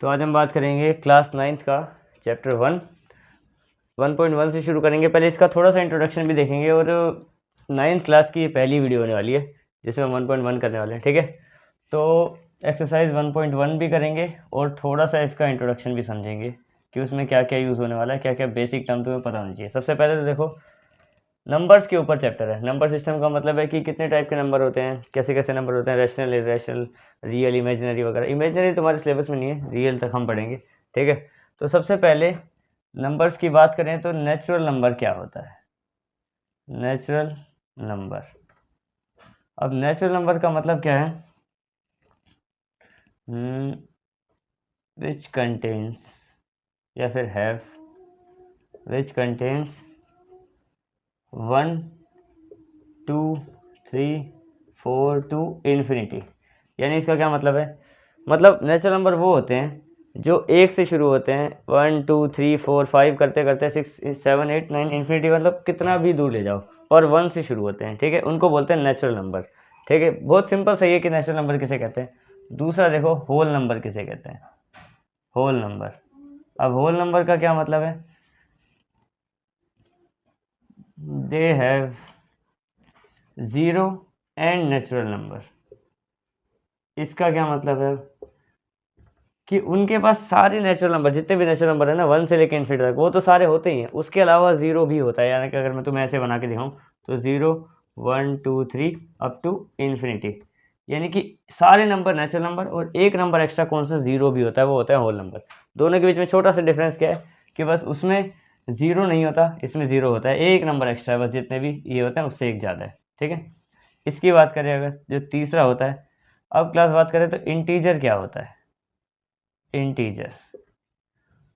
तो आज हम बात करेंगे क्लास 9th का चैप्टर 1.1 से शुरू करेंगे। पहले इसका थोड़ा सा इंट्रोडक्शन भी देखेंगे और 9th क्लास की ये पहली वीडियो होने वाली है जिसमें हम 1.1 करने वाले हैं, ठीक है। तो एक्सरसाइज 1.1 भी करेंगे और थोड़ा सा इसका इंट्रोडक्शन भी समझेंगे कि उसमें क्या क्या यूज़ होने वाला है, क्या क्या बेसिक टर्म तुम्हें पता होनी चाहिए। सबसे पहले तो देखो, नंबर्स के ऊपर चैप्टर है। नंबर सिस्टम का मतलब है कि कितने टाइप के नंबर होते हैं, कैसे कैसे नंबर होते हैं, रैशनल, इरेशनल, रियल, इमेजिनरी वगैरह। इमेजिनरी तुम्हारे सिलेबस में नहीं है, रियल तक हम पढ़ेंगे, ठीक है। तो सबसे पहले नंबर्स की बात करें तो नेचुरल नंबर क्या होता है। नेचुरल नंबर, अब नेचुरल नंबर का मतलब क्या है, विच कंटेन्स या फिर have which contains 1, 2, 3, 4 to infinity. यानी इसका क्या मतलब है, मतलब नेचुरल नंबर वो होते हैं जो 1 से शुरू होते हैं, 1, 2, 3, 4, 5 करते करते 6, 7, 8, 9 इन्फिनिटी, मतलब कितना भी दूर ले जाओ, और 1 से शुरू होते हैं, ठीक है। उनको बोलते हैं नेचुरल नंबर, ठीक है। बहुत सिंपल सही है कि नेचुरल नंबर किसे कहते हैं। दूसरा देखो, होल नंबर किसे कहते हैं। होल नंबर, अब होल नंबर का क्या मतलब है, they have zero and natural number. इसका क्या मतलब है कि उनके पास सारे नेचुरल नंबर, जितने भी नेचुरल नंबर है ना 1 से लेकर इन्फिनिटी तक, वो तो सारे होते ही हैं, उसके अलावा ज़ीरो भी होता है। यानी कि अगर मैं तुम्हें ऐसे बना के दिखाऊं तो 0, 1, 2, 3 अप टू इन्फिनिटी, यानी कि सारे नंबर नेचुरल नंबर, और एक नंबर एक्स्ट्रा कौन सा, ज़ीरो भी होता है, वो होता है होल नंबर। दोनों के बीच में छोटा सा डिफरेंस क्या है कि बस उसमें ज़ीरो नहीं होता, इसमें ज़ीरो होता है, एक नंबर एक्स्ट्रा है, बस जितने भी ये होते हैं उससे एक ज़्यादा है, ठीक है। इसकी बात करें अगर, जो तीसरा होता है, अब क्लास बात करें तो इंटीजर क्या होता है। इंटीजर,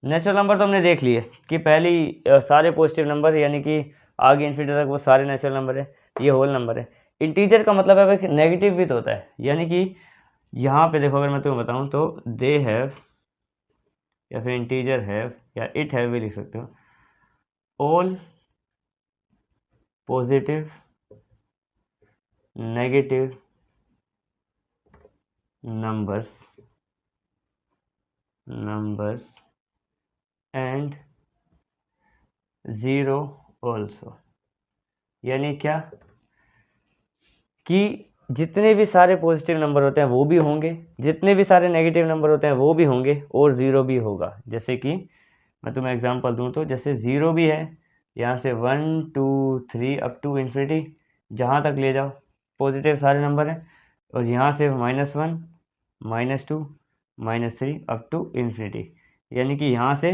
नेचुरल नंबर तो हमने देख लिए कि पहली सारे पॉजिटिव नंबर, यानी कि आगे इन्फिनिटी तक वो सारे नेचुरल नंबर है, ये होल नंबर है। इंटीजर का मतलब है कि नेगेटिव भी तो होता है, यानी कि यहाँ पे देखो, अगर मैं तुम्हें बताऊँ तो दे हैव, या फिर इंटीजर हैव, या इट हैव भी लिख सकते हो, all positive negative numbers and zero also. यानी क्या कि जितने भी सारे पॉजिटिव नंबर होते हैं वो भी होंगे, जितने भी सारे नेगेटिव नंबर होते हैं वो भी होंगे, और ज़ीरो भी होगा। जैसे कि मैं तुम्हें एग्जांपल दूं तो जैसे ज़ीरो भी है, यहाँ से 1, 2, 3 अप टू इन्फिनिटी, जहाँ तक ले जाओ पॉजिटिव सारे नंबर हैं, और यहाँ से -1, -2, -3 अप टू इन्फिनिटी, यानी कि यहाँ से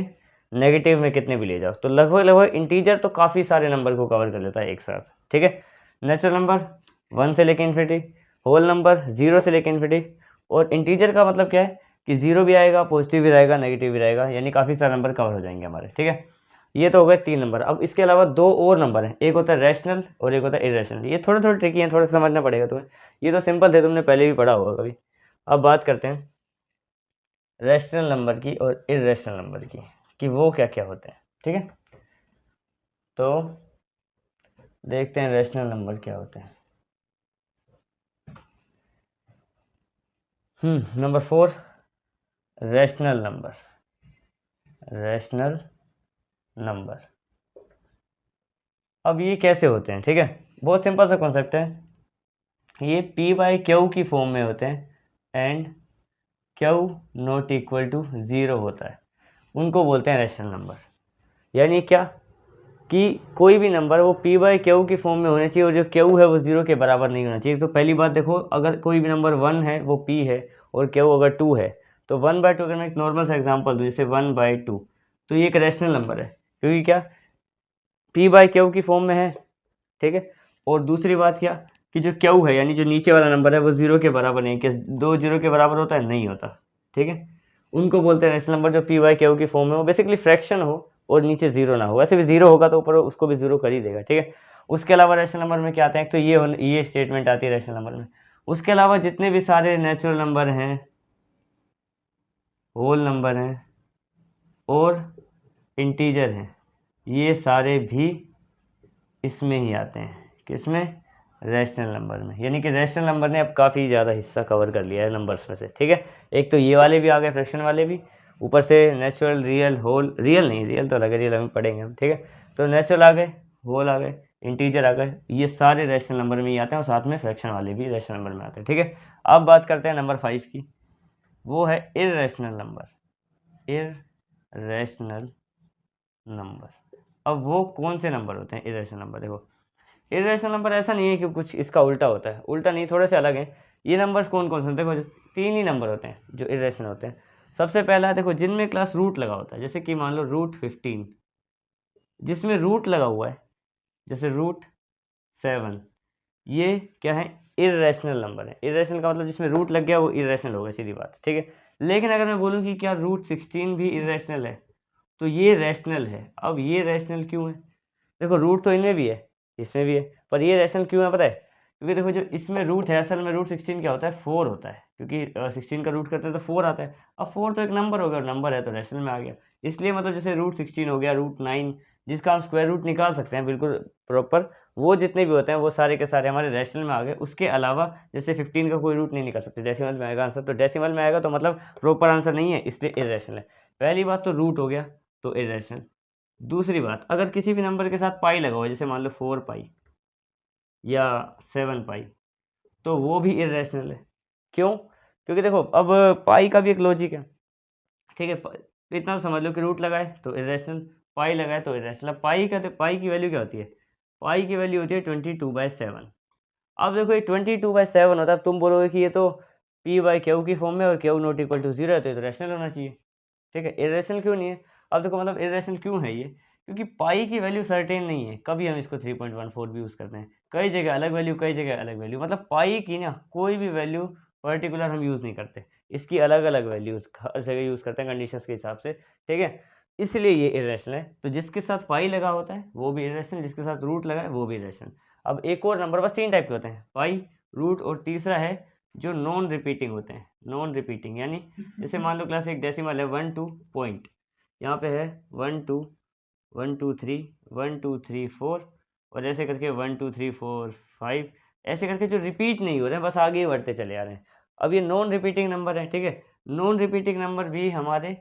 नेगेटिव में कितने भी ले जाओ। तो लगभग लगभग इंटीजर तो काफ़ी सारे नंबर को कवर कर लेता है एक साथ, ठीक है। नेचुरल नंबर 1 से लेकर इन्फिनिटी, होल नंबर 0 से लेकर इन्फिनिटी, और इंटीजर का मतलब क्या है कि 0 भी आएगा, पॉजिटिव भी रहेगा, नेगेटिव भी रहेगा, यानी काफ़ी सारे नंबर कवर हो जाएंगे हमारे, ठीक है। ये तो हो गए 3 नंबर। अब इसके अलावा 2 और नंबर हैं, एक होता है रैशनल और एक होता है इरेशनल। ये थोड़े थोड़े ट्रिकी हैं, थोड़ा समझना पड़ेगा तुम्हें, ये तो सिंपल थे, तुमने पहले भी पढ़ा होगा कभी। अब बात करते हैं रैशनल नंबर की और इरेशनल नंबर की, कि वो क्या क्या होते हैं, ठीक है। तो देखते हैं रैशनल नंबर क्या होते हैं। Number 4, rational number. Rational number, अब ये कैसे होते हैं, ठीक है। बहुत सिंपल सा कॉन्सेप्ट है, ये p/q की फॉर्म में होते हैं and q not equal to 0 होता है, उनको बोलते हैं रैशनल नंबर। यानी क्या कि कोई भी नंबर वो p/q की फॉर्म में होना चाहिए, और जो q है वो 0 के बराबर नहीं होना चाहिए। तो पहली बात देखो, अगर कोई भी नंबर 1 है वो p है, और q अगर 2 है, तो 1/2, अगर मैं एक नॉर्मल सा एग्जांपल दूँ जैसे 1/2, तो ये एक रैशनल नंबर है, क्योंकि क्या p/q की फॉर्म में है, ठीक है। और दूसरी बात क्या कि जो q है, यानी जो नीचे वाला नंबर है, वो 0 के बराबर नहीं, कि 2 0 के बराबर होता है, नहीं होता, ठीक है। उनको बोलते हैं रैशनल नंबर जो p/q की फॉर्म में हो, बेसिकली फ्रैक्शन हो और नीचे 0 ना हो। वैसे भी 0 होगा तो ऊपर उसको भी 0 कर ही देगा, ठीक है। उसके अलावा रैशनल नंबर में क्या आता है, तो ये स्टेटमेंट आती है रैशनल नंबर में। उसके अलावा जितने भी सारे नेचुरल नंबर हैं, होल नंबर हैं और इंटीजर हैं, ये सारे भी इसमें ही आते हैं, किसमें, रैशनल नंबर में। यानी कि रैशनल नंबर ने अब काफ़ी ज़्यादा हिस्सा कवर कर लिया है नंबर्स में से, ठीक है। एक तो ये वाले भी आ गए, फ्रैक्शन वाले भी, ऊपर से नेचुरल, रियल, होल, रियल नहीं, रियल तो अलग है, रियल हम पढ़ेंगे हम, ठीक है। तो नेचुरल आ गए, होल आ गए, इंटीजर आ गए, ये सारे रैशनल नंबर में ही आते हैं और साथ में फ्रैक्शन वाले भी रैशनल नंबर में आते हैं, ठीक है। अब बात करते हैं नंबर 5 की, वो है इर्रेशनल नंबर। इर्रेशनल नंबर, अब वो कौन से नंबर होते हैं इर्रेशनल नंबर? देखो इर्रेशनल नंबर ऐसा नहीं है कि कुछ इसका उल्टा होता है, उल्टा नहीं, थोड़े से अलग हैं। ये नंबर्स कौन कौन से होते हैं? देखो 3 ही नंबर होते हैं जो इर्रेशनल होते हैं। सबसे पहला देखो जिनमें क्लास रूट लगा होता है, जैसे कि मान लो रूट 15, जिसमें रूट लगा हुआ है, जैसे रूट 7, ये क्या है? इर्रेशनल नंबर है। इर्रेशनल का मतलब जिसमें रूट लग गया वो इर्रेशनल होगा, सीधी बात, ठीक है। लेकिन अगर मैं बोलूँ कि क्या रूट 16 भी इर्रेशनल है, तो ये रैशनल है। अब ये रैशनल क्यों है? देखो रूट तो इनमें भी है, इसमें भी है, पर ये रैशनल क्यों है पता है? क्योंकि देखो जो इसमें रूट है, असल में रूट 16 क्या होता है? 4 होता है, क्योंकि 16 का रूट करते हैं तो 4 आता है। अब 4 तो एक नंबर हो गया, नंबर है तो रैशनल में आ गया। इसलिए मतलब जैसे रूट 16 हो गया, रूट 9, जिसका हम स्क्वायर रूट निकाल सकते हैं बिल्कुल प्रॉपर, वो जितने भी होते हैं वो सारे के सारे हमारे रैशनल में आ गए। उसके अलावा जैसे 15 का कोई रूट नहीं निकाल सकते, डेसिमल में आएगा आंसर, तो डेसिमल में आएगा तो मतलब प्रॉपर आंसर नहीं है, इसलिए इर्रेशनल है। पहली बात तो रूट हो गया तो इर्रेशनल। दूसरी बात, अगर किसी भी नंबर के साथ पाई लगा हुआ है, जैसे मान लो 4 पाई या 7 पाई, तो वो भी इर्रेशनल है। क्यों? क्योंकि देखो अब पाई का भी एक लॉजिक है, ठीक है। इतना तो समझ लो कि रूट लगाए तो इर्रेशनल, पाई लगाए तो इर्रेशनल। पाई का, तो पाई की वैल्यू क्या होती है? पाई की वैल्यू होती है 22/7। अब देखो ये 22/7 होता है, अब तुम बोलोगे कि ये तो p/q की फॉर्म में और q नॉट इक्वल टू 0 है, तो ये तो रैशनल होना चाहिए, ठीक है। इर्रेशनल क्यों नहीं है? अब देखो मतलब इर्रेशनल क्यों है ये? क्योंकि पाई की वैल्यू सर्टेन नहीं है, कभी हम इसको 3.14 भी यूज़ करते हैं, कई जगह अलग वैल्यू, कई जगह अलग वैल्यू, मतलब पाई की ना कोई भी वैल्यू पर्टिकुलर हम यूज़ नहीं करते, इसकी अलग अलग वैल्यूज़ हर जगह यूज़ करते हैं कंडीशंस के हिसाब से, ठीक है। इसलिए ये इर्रेशनल है। तो जिसके साथ पाई लगा होता है वो भी इर्रेशनल, जिसके साथ रूट लगा है वो भी इर्रेशनल। अब एक और नंबर, बस 3 टाइप के होते हैं, पाई, रूट, और तीसरा है जो नॉन रिपीटिंग होते हैं। नॉन रिपीटिंग यानी जैसे मान लो क्लास एक डेसिमल है 1 2 पॉइंट, यहाँ पे है 1 2 1 2 3 1 2 3 4, और ऐसे करके 1 2 3 4 5, ऐसे करके जो रिपीट नहीं हो रहे हैं, बस आगे ही बढ़ते चले आ रहे हैं। अब ये नॉन रिपीटिंग नंबर है, ठीक है। नॉन रिपीटिंग नंबर भी हमारे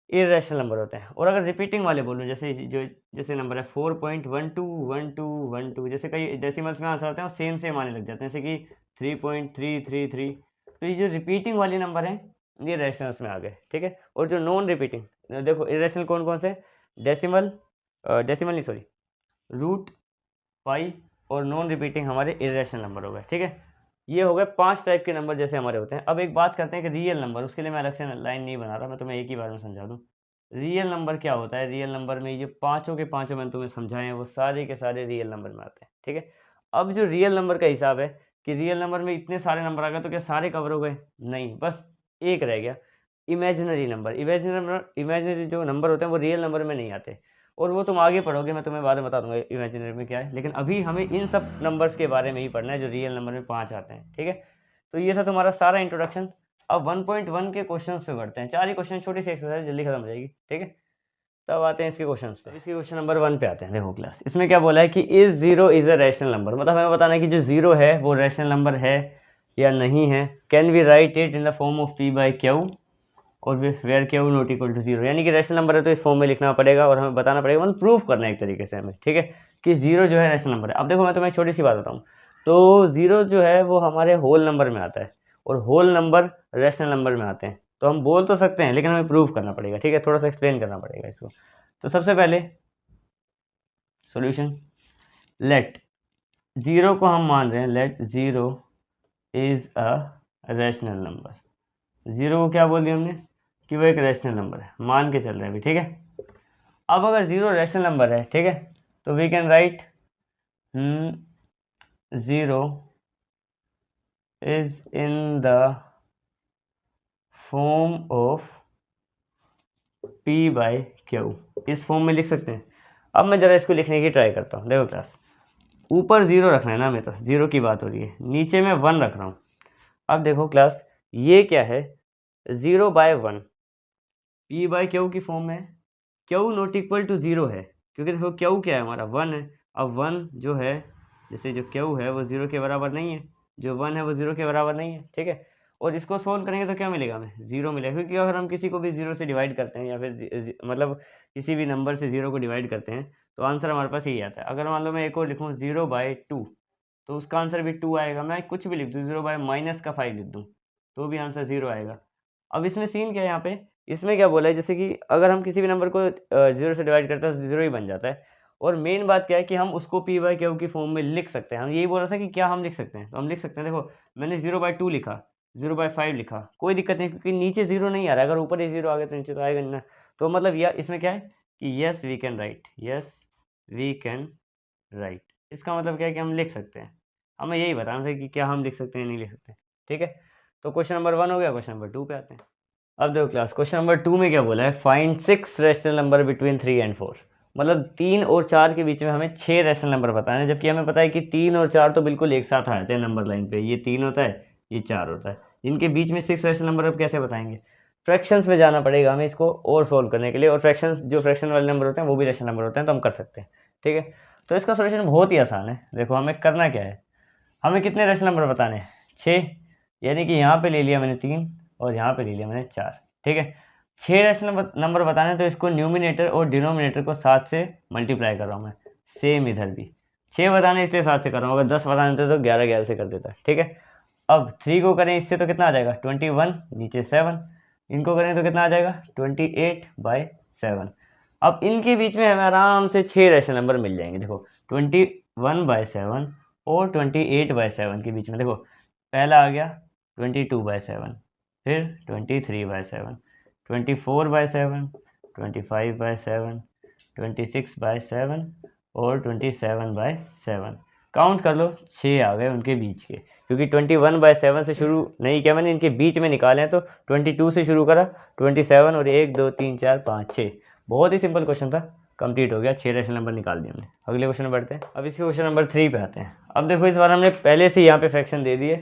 इर्रेशनल नंबर होते हैं। और अगर रिपीटिंग वाले बोलूँ, जैसे नंबर है 4.121212, जैसे कई डेसिमल्स में आंसर आते हैं और सेम सेम आने लग जाते हैं, जैसे कि 3.333, तो ये जो रिपीटिंग वाले नंबर हैं ये रैशनल्स में आ गए, ठीक है। और जो नॉन रिपीटिंग, देखो इर्रेशनल कौन कौन से? डेसिमल, डेसिमल नहीं सॉरी, रूट, पाई और नॉन रिपीटिंग हमारे इर्रेशनल नंबर हो गए, ठीक है। ये हो गए 5 टाइप के नंबर जैसे हमारे होते हैं। अब एक बात करते हैं कि रियल नंबर, उसके लिए मैं अलग से लाइन नहीं बना रहा, मैं तुम्हें एक ही बार में समझा दूँ। रियल नंबर क्या होता है? रियल नंबर में ये पाँचों के पाँचों मैंने तुम्हें समझाए हैं, वो सारे के सारे रियल नंबर में आते हैं, ठीक है। अब जो रियल नंबर का हिसाब है कि रियल नंबर में इतने सारे नंबर आ गए तो क्या सारे कवर हो गए? नहीं, बस एक रह गया, इमेजिनरी नंबर। इमेजिनरी जो नंबर होते हैं वो रियल नंबर में नहीं आते, और वो तुम आगे पढ़ोगे, मैं तुम्हें बाद में बता दूंगा इमेजिनरी में क्या है। लेकिन अभी हमें इन सब नंबर्स के बारे में ही पढ़ना है जो रियल नंबर में 5 आते हैं, ठीक है। तो ये था तुम्हारा सारा इंट्रोडक्शन। अब 1.1 के क्वेश्चंस पे बढ़ते हैं। 4 ही क्वेश्चन, छोटी सी एक्सरसाइज, जल्दी खत्म हो जाएगी, ठीक है। तब आते हैं इसके क्वेश्चंस पे। इसके क्वेश्चन नंबर 1 पे आते हैं। देखो क्लास, इसमें क्या बोला है कि is 0 is a rational number, मतलब हमें बताना है कि जो 0 है वो रैशनल नंबर है या नहीं है। Can we write it in the form of p/q और where q not equal to 0, यानी कि रैशनल नंबर है तो इस फॉर्म में लिखना पड़ेगा और हमें बताना पड़ेगा, मतलब प्रूफ करना है एक तरीके से हमें, ठीक है, कि 0 जो है रैशनल नंबर है। अब देखो मैं तुम्हें छोटी सी बात बताऊँ, तो 0 जो है वो हमारे होल नंबर में आता है और होल नंबर रैशनल नंबर में आते हैं। तो हम बोल तो सकते हैं लेकिन हमें प्रूफ करना पड़ेगा, ठीक है, थोड़ा सा एक्सप्लेन करना पड़ेगा इसको। तो सबसे पहले सॉल्यूशन, लेट 0 को हम मान रहे हैं, let 0 is a rational number. 0 को क्या बोल दिया हमने कि वो एक रैशनल नंबर है, मान के चल रहे हैं अभी, ठीक है। अब अगर 0 रैशनल नंबर है, ठीक है, तो we can write 0 is in the form of p/q, इस फॉर्म में लिख सकते हैं। अब मैं ज़रा इसको लिखने की ट्राई करता हूँ। देखो क्लास, ऊपर 0 रखना है ना, हमें तो 0 की बात हो रही है, नीचे में 1 रख रहा हूँ। अब देखो क्लास, ये क्या है? 0/1 p/q की फॉर्म में, q नॉट इक्वल टू 0 है, क्योंकि देखो q क्या है हमारा? 1 है। अब 1 जो है, जैसे जो q है वो 0 के बराबर नहीं है, जो 1 है वो 0 के बराबर नहीं है, ठीक है। और इसको सोल्व करेंगे तो क्या मिलेगा हमें, 0 मिलेगा, क्योंकि अगर हम किसी को भी 0 से डिवाइड करते हैं या फिर मतलब किसी भी नंबर से 0 को डिवाइड करते हैं तो आंसर हमारे पास यही आता है। अगर मान लो मैं एक और लिखूँ 0/2 तो उसका आंसर भी 2 आएगा। मैं कुछ भी लिख दूँ 0/-5 लिख दूँ तो भी आंसर 0 आएगा। अब इसमें सीन क्या है यहाँ पे, इसमें क्या बोला है, जैसे कि अगर हम किसी भी नंबर को 0 से डिवाइड करते हैं तो 0 ही बन जाता है। और मेन बात क्या है कि हम उसको p/q की फॉर्म में लिख सकते हैं। हम यही बोल रहा था कि क्या हम लिख सकते हैं, तो हम लिख सकते हैं। देखो मैंने 0/2 लिखा, 0/5 लिखा, कोई दिक्कत नहीं, क्योंकि नीचे 0 नहीं आ रहा है। अगर ऊपर ही 0 आ गया तो नीचे तो आएगा नहीं ना। तो मतलब या इसमें क्या है कि yes we can write, yes we can write, इसका मतलब क्या है कि हम लिख सकते हैं। हमें यही बताना था कि क्या हम लिख सकते हैं नहीं लिख सकते। ठीक है, तो क्वेश्चन नंबर 1 हो गया। क्वेश्चन नंबर 2 पे आते हैं। अब देखो क्लास, क्वेश्चन नंबर 2 में क्या बोला है, find 6 rational number between 3 and 4। मतलब 3 और 4 के बीच में हमें 6 रैशनल नंबर बताने हैं, जबकि हमें पता है कि 3 और 4 तो बिल्कुल एक साथ आ जाते हैं नंबर लाइन पे। ये 3 होता है, ये 4 होता है, इनके बीच में 6 रैशनल नंबर अब कैसे बताएंगे। फ्रैक्शंस में जाना पड़ेगा हमें इसको और सोल्व करने के लिए, और फ्रैक्शंस जो फ्रैक्शन वाले नंबर होते हैं वो भी रैशनल नंबर होते हैं, तो हम कर सकते हैं। ठीक है, तो इसका सोल्यूशन बहुत ही आसान है। देखो हमें करना क्या है, हमें कितने रैशनल नंबर बताने हैं, 6, यानी कि यहाँ पे ले लिया मैंने 3 और यहाँ पे ले लिया मैंने 4। ठीक है, 6 रैशनल नंबर बताने, तो इसको न्यूमिनेटर और डिनोमिनेटर को 7 से मल्टीप्लाई कर रहा हूँ मैं। सेम इधर भी 6 बताने इसलिए 7 से कर रहा हूँ, अगर 10 बताने थे तो 11 से कर देता। ठीक है, अब 3 को करें इससे तो कितना आ जाएगा 21, नीचे 7, इनको करें तो कितना आ जाएगा 28/7। अब इनके बीच में हमें आराम से 6 रैशनल नंबर मिल जाएंगे। देखो 21/7 और 28/7 के बीच में, देखो पहला आ गया 22/7, फिर 23/7, 24/7, 25/7, 26/7 और 27/7। काउंट कर लो, 6 आ गए उनके बीच के, क्योंकि 21/7 से शुरू नहीं किया मैंने, इनके बीच में निकाले हैं, तो 22 से शुरू करा, 27 और 1 2 3 4 5 6। बहुत ही सिंपल क्वेश्चन था, कंप्लीट हो गया, 6 रैशनल नंबर निकाल दिए हमने। अगले क्वेश्चन में बढ़ते हैं। अब इसके क्वेश्चन नंबर 3 पे आते हैं। अब देखो इस बार हमने पहले से यहाँ पे फ्रैक्शन दे दिए।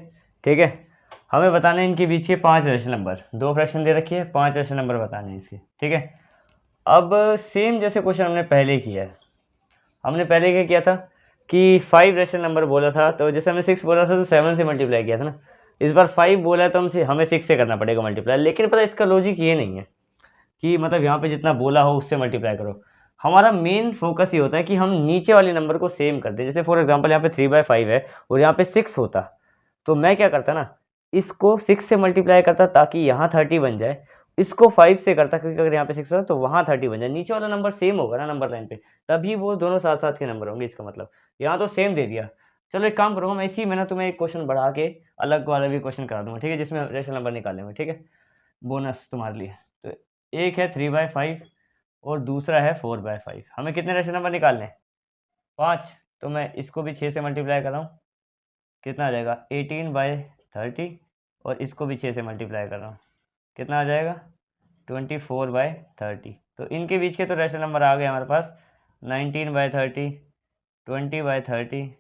ठीक है, हमें बताना है इनके बीच के 5 रैशनल नंबर, 2 फ्रैक्शन दे रखी है, 5 रैशनल नंबर बताने हैं इसके। ठीक है, अब सेम जैसे क्वेश्चन हमने पहले किया है, हमने पहले क्या किया था कि 5 रैशनल नंबर बोला था, तो जैसे हमने 6 बोला था तो 7 से मल्टीप्लाई किया था ना। इस बार 5 बोला है तो हमें 6 से करना पड़ेगा मल्टीप्लाई। लेकिन पता इसका लॉजिक ये नहीं है कि मतलब यहाँ पे जितना बोला हो उससे मल्टीप्लाई करो। हमारा मेन फोकस ये होता है कि हम नीचे वाले नंबर को सेम कर दें। जैसे फॉर एग्जांपल यहाँ पे 3/5 है और यहाँ पे 6 होता, तो मैं क्या करता ना, इसको 6 से मल्टीप्लाई करता ताकि यहाँ 30 बन जाए, इसको 5 से करता, क्योंकि अगर यहाँ पे 6 होता तो वहाँ 30 बन जाए। नीचे वाला नंबर सेम होगा ना नंबर लाइन पे, तभी वो दोनों साथ साथ के नंबर होंगे। इसका मतलब यहाँ तो सेम दे दिया। चलो एक काम करूँगा मैं, इसी में ना तुम्हें एक क्वेश्चन बढ़ा के अलग वाला भी क्वेश्चन करा दूंगा। ठीक है, जिसमें रैशनल नंबर निकालेंगे। ठीक है, बोनस तुम्हारे लिए। तो एक है 3/5 और दूसरा है 4/5। हमें कितने रैशनल नंबर निकालने हैं, 5। तो मैं इसको भी 6 से मल्टीप्लाई कर रहा हूँ, कितना आ जाएगा 18/30, और इसको भी 6 से मल्टीप्लाई कर रहा हूँ, कितना आ जाएगा 24/30। तो इनके बीच के तो रैशनल नंबर आ गए हमारे पास 19/30, 20/30,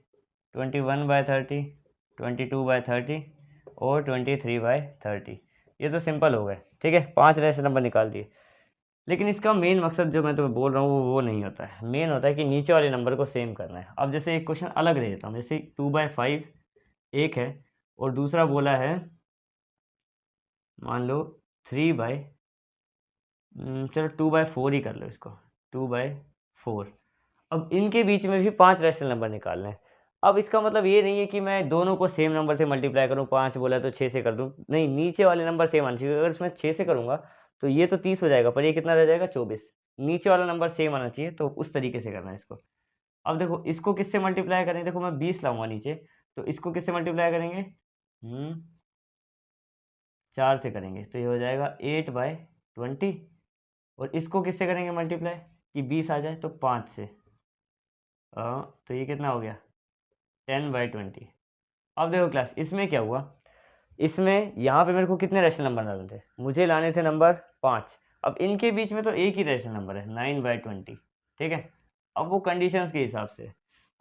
21/30, 22/30 और 23/30। ये तो सिंपल हो गए। ठीक है, 5 रैशनल नंबर निकाल दिए। लेकिन इसका मेन मकसद जो मैं तुम्हें बोल रहा हूँ वो नहीं होता है। मेन होता है कि नीचे वाले नंबर को सेम करना है। अब जैसे एक क्वेश्चन अलग दे देता हूँ, जैसे 2/5 एक है और दूसरा बोला है मान लो 3/, चलो 2/4 ही कर लो इसको, 2/4। अब इनके बीच में भी 5 रैशनल नंबर निकालना है। अब इसका मतलब ये नहीं है कि मैं दोनों को सेम नंबर से मल्टीप्लाई करूँ, 5 बोला है तो 6 से कर दूँ, नहीं, नीचे वाले नंबर सेम आना चाहिए। अगर इसमें 6 से करूँगा तो ये तो 30 हो जाएगा, पर ये कितना रह जाएगा 24। नीचे वाला नंबर सेम आना चाहिए, तो उस तरीके से करना है इसको। अब देखो इसको किससे मल्टीप्लाई करेंगे, देखो मैं 20 लाऊंगा नीचे, तो इसको किससे मल्टीप्लाई करेंगे, 4 से करेंगे, तो ये हो जाएगा 8/20। और इसको किससे करेंगे मल्टीप्लाई कि 20 आ जाए, तो 5 से, तो ये कितना हो गया 10/20। अब देखो क्लास, इसमें क्या हुआ, इसमें यहाँ पे मेरे को कितने रैशनल नंबर लाने थे, मुझे लाने थे नंबर 5। अब इनके बीच में तो एक ही रैशनल नंबर है 9/20। ठीक है, अब वो कंडीशंस के हिसाब से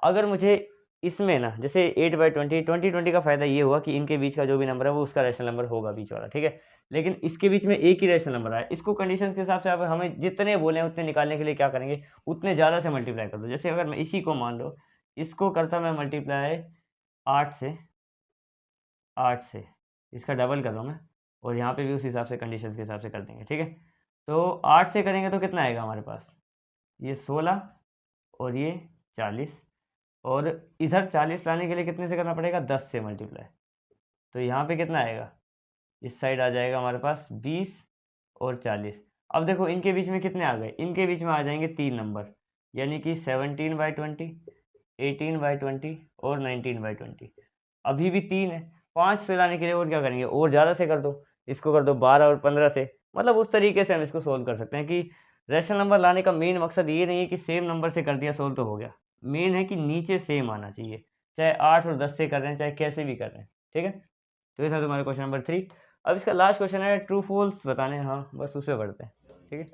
अगर मुझे इसमें ना, जैसे 8/20, 20/20 का फ़ायदा ये हुआ कि इनके बीच का जो भी नंबर है वो उसका रैशनल नंबर होगा बीच वाला। ठीक है, लेकिन इसके बीच में एक ही रैशनल नंबर आया, इसको कंडीशंस के हिसाब से अब हमें जितने बोले उतने निकालने के लिए क्या करेंगे, उतने ज़्यादा से मल्टीप्लाई कर दो। जैसे अगर मैं इसी को मान लो, इसको करता मैं मल्टीप्लाई 8 से, इसका डबल कर रहा हूँ मैं, और यहाँ पे भी उस हिसाब से कंडीशन के हिसाब से कर देंगे, ठीक है। तो 8 से करेंगे तो कितना आएगा हमारे पास, ये 16 और ये 40, और इधर 40 लाने के लिए कितने से करना पड़ेगा, 10 से मल्टीप्लाई। तो यहाँ पे कितना आएगा, इस साइड आ जाएगा हमारे पास 20 और 40। अब देखो इनके बीच में कितने आ गए, इनके बीच में आ जाएंगे 3 नंबर, यानी कि 17/20, 18/20 और 19/20। अभी भी 3 है, 5 से लाने के लिए और क्या करेंगे, और ज़्यादा से कर दो, इसको कर दो 12 और 15 से। मतलब उस तरीके से हम इसको सोल्व कर सकते हैं कि रैशनल नंबर लाने का मेन मकसद ये नहीं है कि सेम नंबर से कर दिया सोल्व तो हो गया, मेन है कि नीचे सेम आना चाहिए, चाहे 8 और 10 से कर रहे हैं, चाहे कैसे भी कर रहे हैं, ठीक है। तो ये था तुम्हारा क्वेश्चन नंबर 3। अब इसका लास्ट क्वेश्चन है ट्रू फॉल्स बताने, हाँ बस उस पर बढ़ते हैं, ठीक है।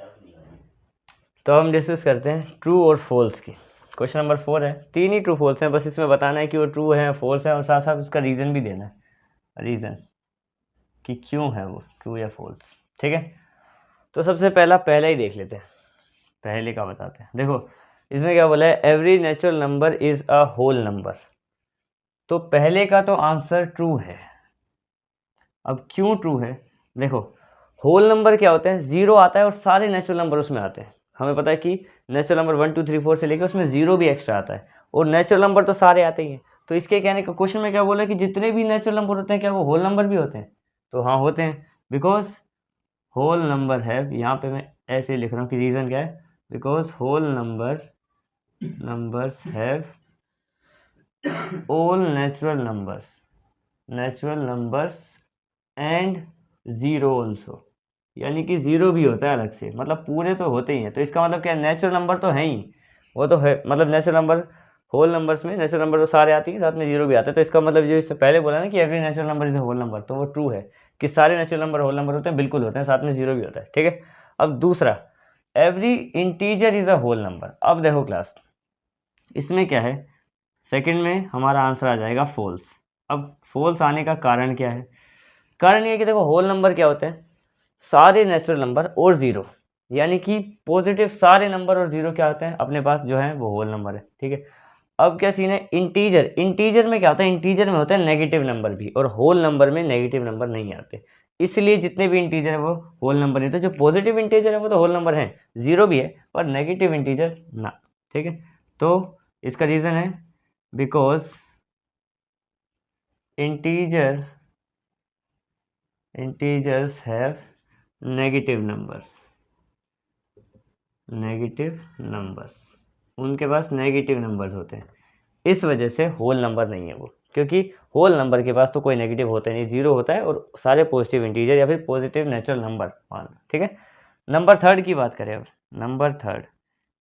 तो हम डिस्कस करते हैं ट्रू और फॉल्स की। क्वेश्चन नंबर 4 है, 3 ही ट्रू फॉल्स हैं, बस इसमें बताना है कि वो ट्रू है फॉल्स है, और साथ साथ उसका रीज़न भी देना है, रीज़न कि क्यों है वो ट्रू या फॉल्स, ठीक है। तो सबसे पहला ही देख लेते हैं, पहले का बताते हैं। देखो इसमें क्या बोला है, every natural number is a whole number. तो पहले का तो आंसर ट्रू है। अब क्यों ट्रू है, देखो होल नंबर क्या होते हैं, 0 आता है और सारे नेचुरल नंबर उसमें आते हैं। हमें पता है कि नेचुरल नंबर 1 2 3 4 से लेकर उसमें 0 भी एक्स्ट्रा आता है, और नेचुरल नंबर तो सारे आते ही हैं। तो इसके कहने का क्वेश्चन में क्या बोला है कि जितने भी नेचुरल नंबर होते हैं क्या वो होल नंबर भी होते हैं, तो हाँ होते हैं, बिकॉज होल नंबर है, यहाँ पे मैं ऐसे लिख रहा हूँ कि रीज़न क्या है, because whole numbers have all natural numbers and 0 also, यानी कि 0 भी होता है अलग से, मतलब पूरे तो होते ही हैं। तो इसका मतलब क्या, नेचुरल नंबर तो है ही, वो तो है, मतलब नेचुरल नंबर होल नंबर्स में नेचुरल नंबर तो सारे आती हैं, साथ में 0 भी आता है। तो इसका मतलब जो इससे पहले बोला ना कि every natural number is a whole number, तो वो ट्रू है कि सारे नेचुरल नंबर होल नंबर होते हैं, बिल्कुल होते हैं, साथ में 0 भी होता है, ठीक है। अब दूसरा, every integer is a whole number. अब देखो क्लास, इसमें क्या है, सेकंड में हमारा आंसर आ जाएगा फॉल्स। अब फॉल्स आने का कारण क्या है, कारण ये है कि देखो होल नंबर क्या होते हैं, सारे नेचुरल नंबर और 0, यानी कि पॉजिटिव सारे नंबर और 0 क्या होते हैं अपने पास जो है वो होल नंबर है, ठीक है। अब क्या सीन है, इंटीजर में क्या होता है, इंटीजर में होता है नेगेटिव नंबर भी, और होल नंबर में नेगेटिव नंबर नहीं आते, इसलिए जितने भी इंटीजर है वो होल नंबर नहीं। तो जो पॉजिटिव इंटीजर है वो तो होल नंबर है, 0 भी है, पर नेगेटिव इंटीजर ना, ठीक है। तो इसका रीज़न है because integers have negative numbers, उनके पास नेगेटिव नंबर्स होते हैं, इस वजह से होल नंबर नहीं है वो, क्योंकि होल नंबर के पास तो कोई नेगेटिव होता नहीं, 0 होता है और सारे पॉजिटिव इंटीजर या फिर पॉजिटिव नेचुरल नंबर मान, ठीक है। नंबर 3 की बात करें, अब नंबर 3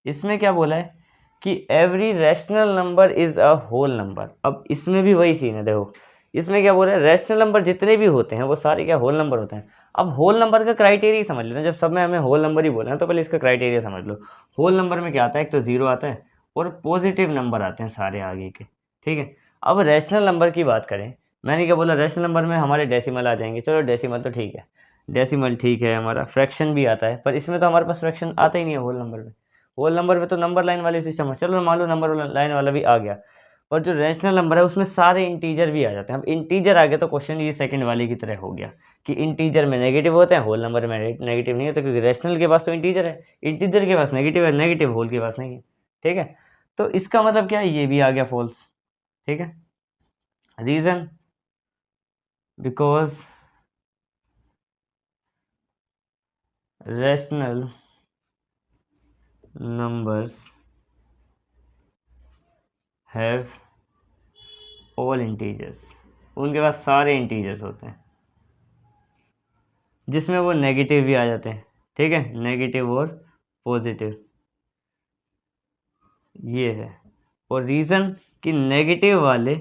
इसमें क्या बोला है कि every rational number is a whole number. अब इसमें भी वही सीन है, देखो इसमें क्या बोल रहे हैं, रैशनल नंबर जितने भी होते हैं वो सारे क्या होल नंबर होते हैं। अब होल नंबर का क्राइटेरिया समझ लेते हैं, जब सब में हमें होल नंबर ही बोलना है तो पहले इसका क्राइटेरिया समझ लो। होल नंबर में क्या आता है, एक तो 0 आता है और पॉजिटिव नंबर आते हैं सारे आगे के, ठीक है। अब रैशनल नंबर की बात करें, मैंने क्या बोला, रैशनल नंबर में हमारे डेसिमल आ जाएंगे, चलो डेसिमल तो ठीक है, डेसिमल ठीक है, हमारा फ्रैक्शन भी आता है, पर इसमें तो हमारे पास फ्रैक्शन आता ही नहीं है होल नंबर में। होल नंबर में तो नंबर लाइन वाले सिस्टम है, चलो मान लो नंबर लाइन वाला भी आ गया, और जो रैशनल नंबर है उसमें सारे इंटीजर भी आ जाते हैं। अब इंटीजर आ गया तो क्वेश्चन ये सेकंड वाले की तरह हो गया कि इंटीजर में नेगेटिव होते हैं, होल नंबर में नेगेटिव नहीं होता, क्योंकि रैशनल के पास तो इंटीजर है, इंटीजर के पास नेगेटिव है, नेगेटिव होल के पास नहीं है, ठीक है। तो इसका मतलब क्या है, ये भी आ गया फॉल्स, ठीक है। Reason because rational numbers have all integers, उनके पास सारे इंटीजर्स होते हैं, जिसमें वो नेगेटिव भी आ जाते हैं, ठीक है, नेगेटिव और पॉजिटिव, ये है। और रीज़न कि नेगेटिव वाले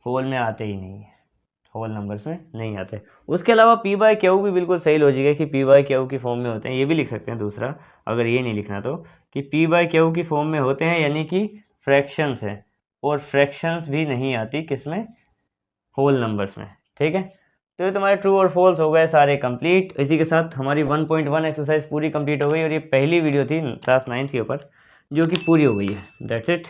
होल में आते ही नहीं है, होल नंबर्स में नहीं आते। उसके अलावा पी बाय क्यू भी बिल्कुल सही लॉजिक है कि पी बाय क्यू की फॉर्म में होते हैं, ये भी लिख सकते हैं दूसरा, अगर ये नहीं लिखना तो, कि पी बाय क्यू की फॉर्म में होते हैं, यानी कि फ्रैक्शंस है, और फ्रैक्शंस भी नहीं आती किसमें, होल नंबर्स में, ठीक है। तो ये तुम्हारे ट्रू और फॉल्स हो गए सारे कंप्लीट। इसी के साथ हमारी 1.1 एक्सरसाइज पूरी कंप्लीट हो गई, और ये पहली वीडियो थी क्लास 9 के ऊपर जो कि पूरी हो गई है। That's it.